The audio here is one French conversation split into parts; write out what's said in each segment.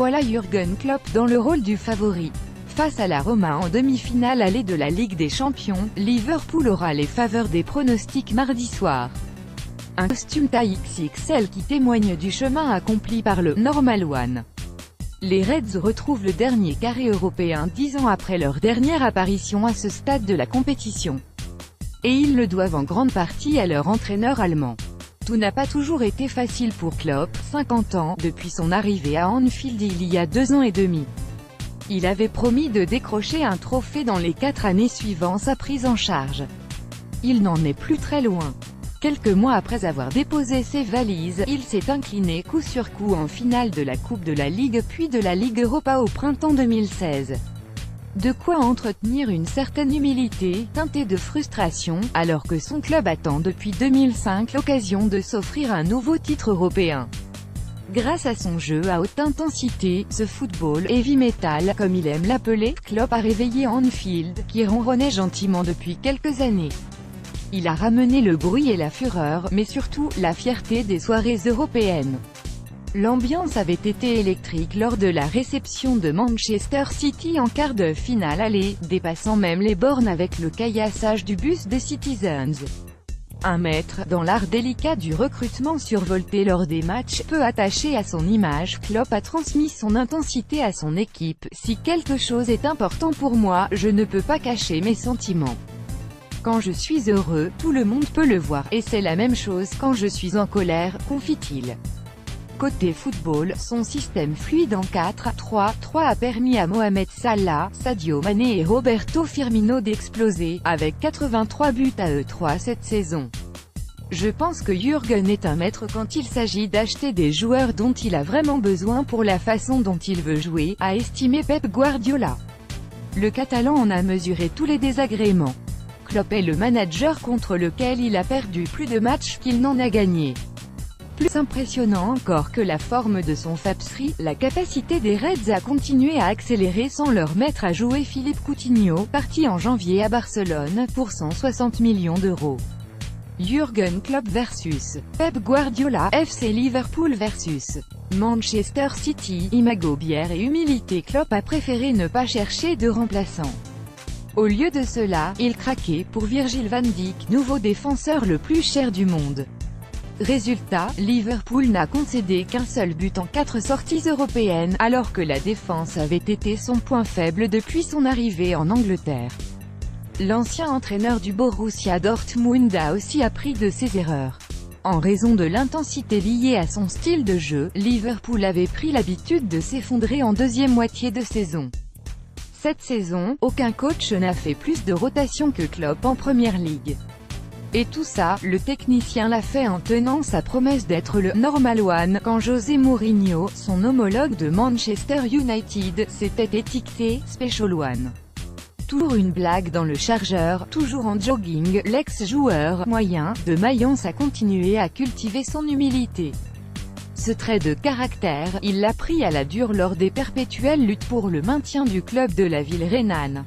voilà Jürgen Klopp dans le rôle du favori. Face à la Roma en demi-finale allée de la Ligue des Champions, Liverpool aura les faveurs des pronostics mardi soir. Un costume taille XXL qui témoigne du chemin accompli par le Normal One. Les Reds retrouvent le dernier carré européen 10 ans après leur dernière apparition à ce stade de la compétition. Et ils le doivent en grande partie à leur entraîneur allemand. Tout n'a pas toujours été facile pour Klopp, 50 ans, depuis son arrivée à Anfield il y a 2 ans et demi. Il avait promis de décrocher un trophée dans les 4 années suivant sa prise en charge. Il n'en est plus très loin. Quelques mois après avoir déposé ses valises, il s'est incliné coup sur coup en finale de la Coupe de la Ligue puis de la Ligue Europa au printemps 2016. De quoi entretenir une certaine humilité, teintée de frustration, alors que son club attend depuis 2005 l'occasion de s'offrir un nouveau titre européen. Grâce à son jeu à haute intensité, ce football heavy metal, comme il aime l'appeler, Klopp a réveillé Anfield, qui ronronnait gentiment depuis quelques années. Il a ramené le bruit et la fureur, mais surtout, la fierté des soirées européennes. L'ambiance avait été électrique lors de la réception de Manchester City en quart de finale aller, dépassant même les bornes avec le caillassage du bus des Citizens. Un maître dans l'art délicat du recrutement survolté lors des matchs, peu attaché à son image, Klopp a transmis son intensité à son équipe. Si quelque chose est important pour moi, je ne peux pas cacher mes sentiments. Quand je suis heureux, tout le monde peut le voir, et c'est la même chose quand je suis en colère, confie-t-il. Côté football, son système fluide en 4-3-3 a permis à Mohamed Salah, Sadio Mané et Roberto Firmino d'exploser, avec 83 buts à eux 3 cette saison. Je pense que Jürgen est un maître quand il s'agit d'acheter des joueurs dont il a vraiment besoin pour la façon dont il veut jouer, a estimé Pep Guardiola. Le Catalan en a mesuré tous les désagréments. Klopp est le manager contre lequel il a perdu plus de matchs qu'il n'en a gagné. Plus impressionnant encore que la forme de son Fabsri, la capacité des Reds à continuer à accélérer sans leur mettre à jouer Philippe Coutinho, parti en janvier à Barcelone, pour 160 millions d'euros. Jürgen Klopp vs Pep Guardiola, FC Liverpool vs Manchester City, imago bière et humilité. Klopp a préféré ne pas chercher de remplaçant. Au lieu de cela, il craquait pour Virgil van Dijk, nouveau défenseur le plus cher du monde. Résultat, Liverpool n'a concédé qu'un seul but en 4 sorties européennes, alors que la défense avait été son point faible depuis son arrivée en Angleterre. L'ancien entraîneur du Borussia Dortmund a aussi appris de ses erreurs. En raison de l'intensité liée à son style de jeu, Liverpool avait pris l'habitude de s'effondrer en deuxième moitié de saison. Cette saison, aucun coach n'a fait plus de rotation que Klopp en Premier League. Et tout ça, le technicien l'a fait en tenant sa promesse d'être le Normal One, quand José Mourinho, son homologue de Manchester United, s'était étiqueté Special One. Toujours une blague dans le chargeur, toujours en jogging, l'ex-joueur moyen de Mayence a continué à cultiver son humilité. Ce trait de caractère, il l'a pris à la dure lors des perpétuelles luttes pour le maintien du club de la ville rhénane.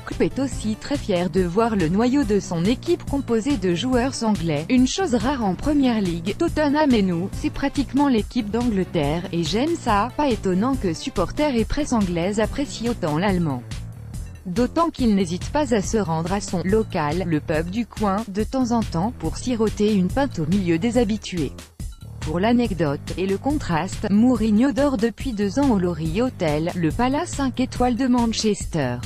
Klopp est aussi très fier de voir le noyau de son équipe composé de joueurs anglais, une chose rare en Premier League. Tottenham et nous, c'est pratiquement l'équipe d'Angleterre, et j'aime ça, pas étonnant que supporters et presse anglaise apprécient autant l'allemand. D'autant qu'il n'hésite pas à se rendre à son local, le pub du coin, de temps en temps, pour siroter une pinte au milieu des habitués. Pour l'anecdote, et le contraste, Mourinho dort depuis 2 ans au Lowry Hotel, le palace 5 étoiles de Manchester.